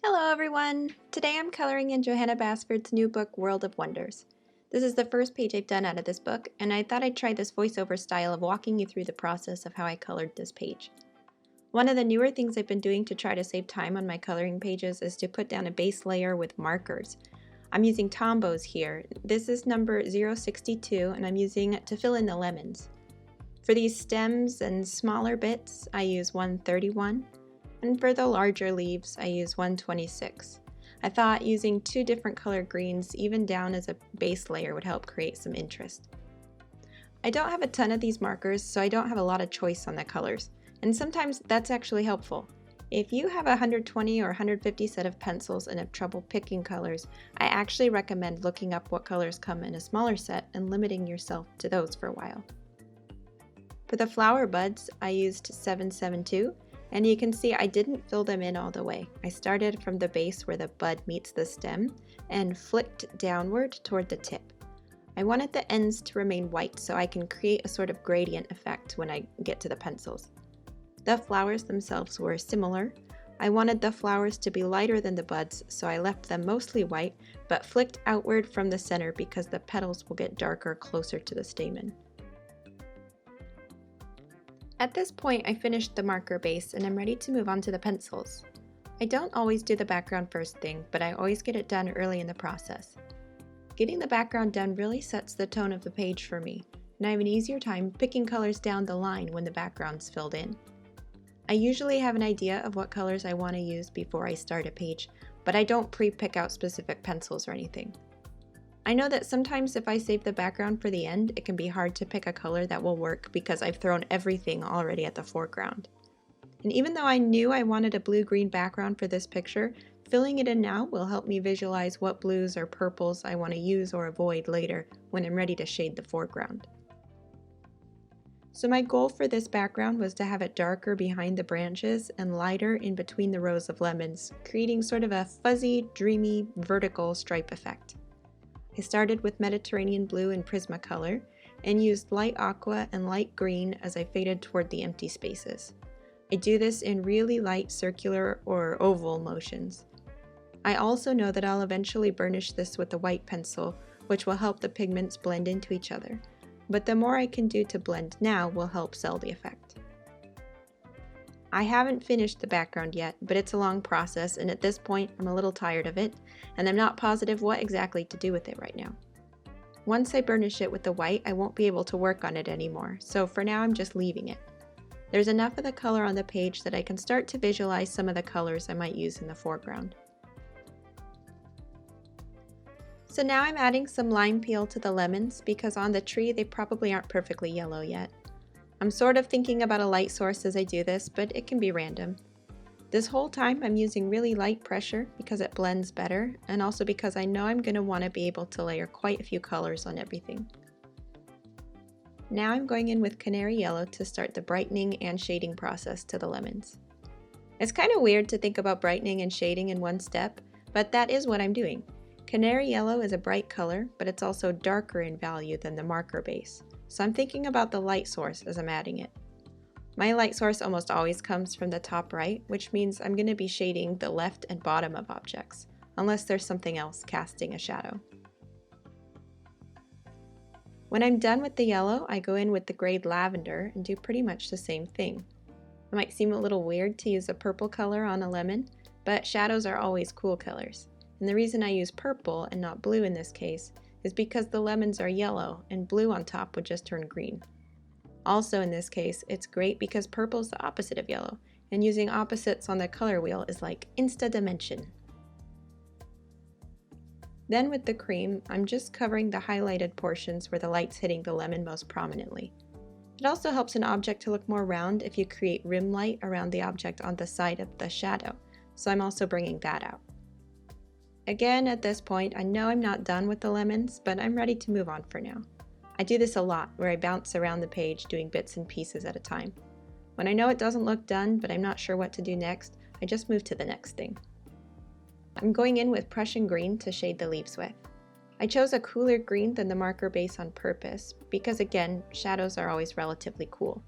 Hello everyone! Today I'm coloring in Johanna Basford's new book, World of Wonders. This is the first page I've done out of this book, and I thought I'd try this voiceover style of walking you through the process of how I colored this page. One of the newer things I've been doing to try to save time on my coloring pages is to put down a base layer with markers. I'm using Tombows here. This is number 062, and I'm using it to fill in the lemons. For these stems and smaller bits, I use 131. And for the larger leaves, I use 126. I thought using two different color greens even down as a base layer would help create some interest. I don't have a ton of these markers, so I don't have a lot of choice on the colors, and sometimes that's actually helpful. If you have a 120 or 150 set of pencils and have trouble picking colors, I actually recommend looking up what colors come in a smaller set and limiting yourself to those for a while. For the flower buds, I used 772. And you can see I didn't fill them in all the way. I started from the base where the bud meets the stem and flicked downward toward the tip. I wanted the ends to remain white so I can create a sort of gradient effect when I get to the pencils. The flowers themselves were similar. I wanted the flowers to be lighter than the buds, so I left them mostly white, but flicked outward from the center because the petals will get darker closer to the stamen. At this point, I finished the marker base and I'm ready to move on to the pencils. I don't always do the background first thing, but I always get it done early in the process. Getting the background done really sets the tone of the page for me, and I have an easier time picking colors down the line when the background's filled in. I usually have an idea of what colors I want to use before I start a page, but I don't pre-pick out specific pencils or anything. I know that sometimes if I save the background for the end, it can be hard to pick a color that will work because I've thrown everything already at the foreground. And even though I knew I wanted a blue-green background for this picture, filling it in now will help me visualize what blues or purples I want to use or avoid later when I'm ready to shade the foreground. So my goal for this background was to have it darker behind the branches and lighter in between the rows of lemons, creating sort of a fuzzy, dreamy, vertical stripe effect. I started with Mediterranean blue and Prismacolor and used light aqua and light green as I faded toward the empty spaces. I do this in really light circular or oval motions. I also know that I'll eventually burnish this with a white pencil, which will help the pigments blend into each other, but the more I can do to blend now will help sell the effect. I haven't finished the background yet, but it's a long process, and at this point I'm a little tired of it, and I'm not positive what exactly to do with it right now. Once I burnish it with the white, I won't be able to work on it anymore, so for now I'm just leaving it. There's enough of the color on the page that I can start to visualize some of the colors I might use in the foreground. So now I'm adding some Limepeel to the lemons because on the tree they probably aren't perfectly yellow yet. I'm sort of thinking about a light source as I do this, but it can be random. This whole time I'm using really light pressure because it blends better, and also because I know I'm going to want to be able to layer quite a few colors on everything. Now I'm going in with Canary Yellow to start the brightening and shading process to the lemons. It's kind of weird to think about brightening and shading in one step, but that is what I'm doing. Canary Yellow is a bright color, but it's also darker in value than the marker base. So I'm thinking about the light source as I'm adding it. My light source almost always comes from the top right, which means I'm going to be shading the left and bottom of objects, unless there's something else casting a shadow. When I'm done with the yellow, I go in with the grade Lavender and do pretty much the same thing. It might seem a little weird to use a purple color on a lemon, but shadows are always cool colors. And the reason I use purple and not blue in this case is because the lemons are yellow and blue on top would just turn green. Also in this case, it's great because purple is the opposite of yellow, and using opposites on the color wheel is like insta-dimension. Then with the cream, I'm just covering the highlighted portions where the light's hitting the lemon most prominently. It also helps an object to look more round if you create rim light around the object on the side of the shadow, so I'm also bringing that out. Again, at this point, I know I'm not done with the lemons, but I'm ready to move on for now. I do this a lot, where I bounce around the page doing bits and pieces at a time. When I know it doesn't look done, but I'm not sure what to do next, I just move to the next thing. I'm going in with Prussian Green to shade the leaves with. I chose a cooler green than the marker base on purpose, because again, shadows are always relatively cool.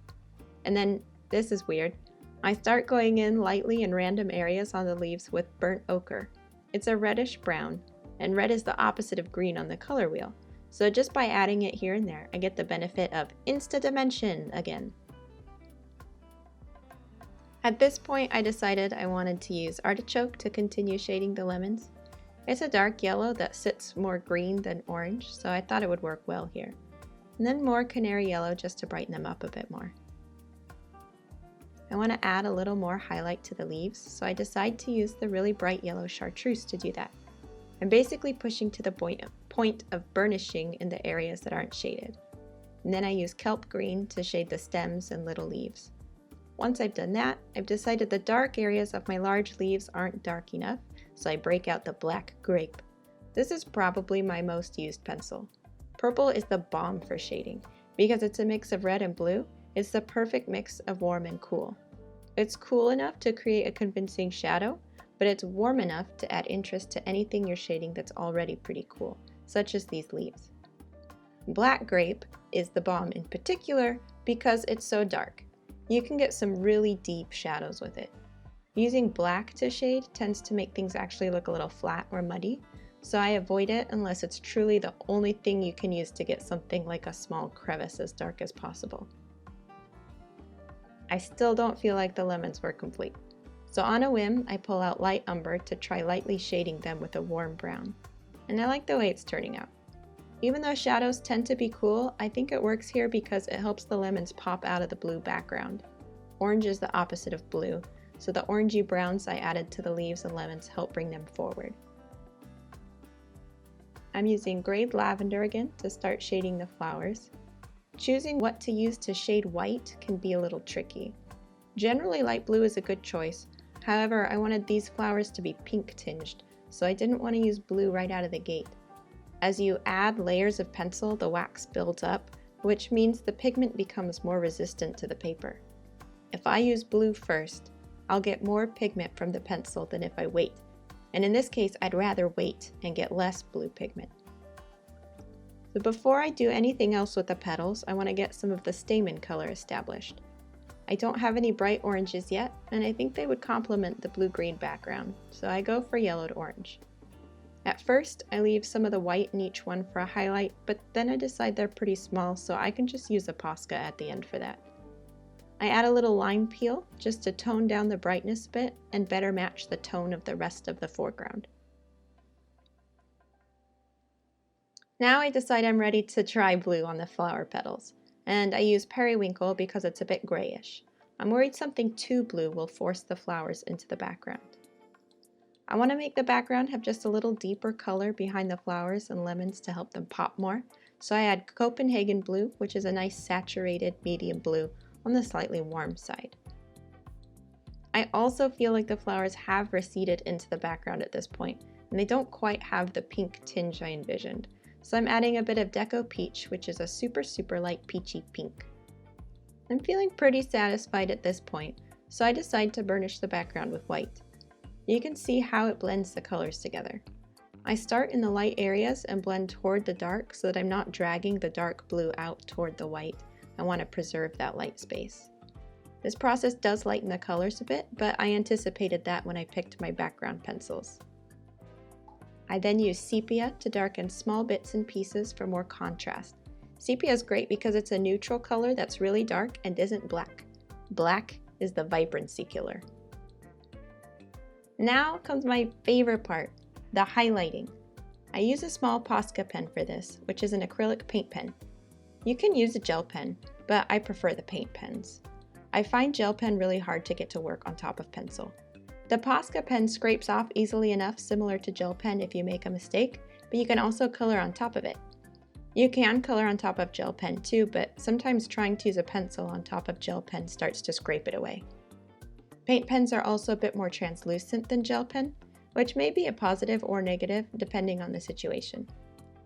And then, this is weird, I start going in lightly in random areas on the leaves with burnt ochre. It's a reddish brown, and red is the opposite of green on the color wheel, so just by adding it here and there, I get the benefit of insta-dimension again. At this point, I decided I wanted to use Artichoke to continue shading the lemons. It's a dark yellow that sits more green than orange, so I thought it would work well here. And then more Canary Yellow just to brighten them up a bit more. I want to add a little more highlight to the leaves, so I decide to use the really bright yellow Chartreuse to do that. I'm basically pushing to the point of burnishing in the areas that aren't shaded. And then I use Kelp Green to shade the stems and little leaves. Once I've done that, I've decided the dark areas of my large leaves aren't dark enough, so I break out the black Grape. This is probably my most used pencil. Purple is the bomb for shading. Because it's a mix of red and blue, it's the perfect mix of warm and cool. It's cool enough to create a convincing shadow, but it's warm enough to add interest to anything you're shading that's already pretty cool, such as these leaves. Black Grape is the bomb in particular because it's so dark. You can get some really deep shadows with it. Using black to shade tends to make things actually look a little flat or muddy, so I avoid it unless it's truly the only thing you can use to get something like a small crevice as dark as possible. I still don't feel like the lemons were complete, so on a whim I pull out light umber to try lightly shading them with a warm brown, and I like the way it's turning out. Even though shadows tend to be cool, I think it works here because it helps the lemons pop out of the blue background. Orange is the opposite of blue, so the orangey browns I added to the leaves and lemons help bring them forward. I'm using Grape Lavender again to start shading the flowers. Choosing what to use to shade white can be a little tricky. Generally light blue is a good choice, however I wanted these flowers to be pink tinged, so I didn't want to use blue right out of the gate. As you add layers of pencil, the wax builds up, which means the pigment becomes more resistant to the paper. If I use blue first, I'll get more pigment from the pencil than if I wait, and in this case I'd rather wait and get less blue pigment. So before I do anything else with the petals, I want to get some of the stamen color established. I don't have any bright oranges yet, and I think they would complement the blue-green background, so I go for yellow to orange. At first, I leave some of the white in each one for a highlight, but then I decide they're pretty small, so I can just use a Posca at the end for that. I add a little Limepeel just to tone down the brightness a bit and better match the tone of the rest of the foreground. Now I decide I'm ready to try blue on the flower petals, and I use Periwinkle because it's a bit grayish. I'm worried something too blue will force the flowers into the background. I want to make the background have just a little deeper color behind the flowers and lemons to help them pop more, so I add Copenhagen blue, which is a nice saturated medium blue on the slightly warm side. I also feel like the flowers have receded into the background at this point, and they don't quite have the pink tinge I envisioned, so I'm adding a bit of Deco Peach, which is a super light peachy pink. I'm feeling pretty satisfied at this point, so I decide to burnish the background with white. You can see how it blends the colors together. I start in the light areas and blend toward the dark so that I'm not dragging the dark blue out toward the white. I want to preserve that light space. This process does lighten the colors a bit, but I anticipated that when I picked my background pencils. I then use sepia to darken small bits and pieces for more contrast. Sepia is great because it's a neutral color that's really dark and isn't black. Black is the vibrancy killer. Now comes my favorite part, the highlighting. I use a small Posca pen for this, which is an acrylic paint pen. You can use a gel pen, but I prefer the paint pens. I find gel pen really hard to get to work on top of pencil. The Posca pen scrapes off easily enough, similar to gel pen if you make a mistake, but you can also color on top of it. You can color on top of gel pen too, but sometimes trying to use a pencil on top of gel pen starts to scrape it away. Paint pens are also a bit more translucent than gel pen, which may be a positive or negative depending on the situation.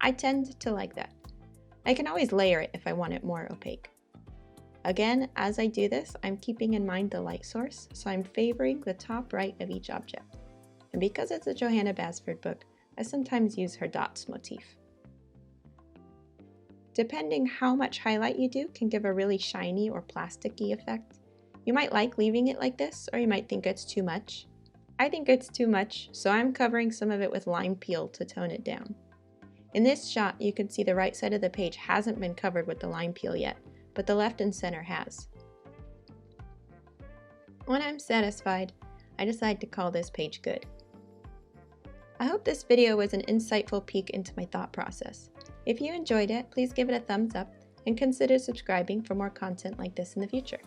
I tend to like that. I can always layer it if I want it more opaque. Again, as I do this, I'm keeping in mind the light source, so I'm favoring the top right of each object. And because it's a Johanna Basford book, I sometimes use her dots motif. Depending how much highlight you do can give a really shiny or plasticky effect. You might like leaving it like this, or you might think it's too much. I think it's too much, so I'm covering some of it with Limepeel to tone it down. In this shot, you can see the right side of the page hasn't been covered with the Limepeel yet, but the left and center has. When I'm satisfied, I decide to call this page good. I hope this video was an insightful peek into my thought process. If you enjoyed it, please give it a thumbs up and consider subscribing for more content like this in the future.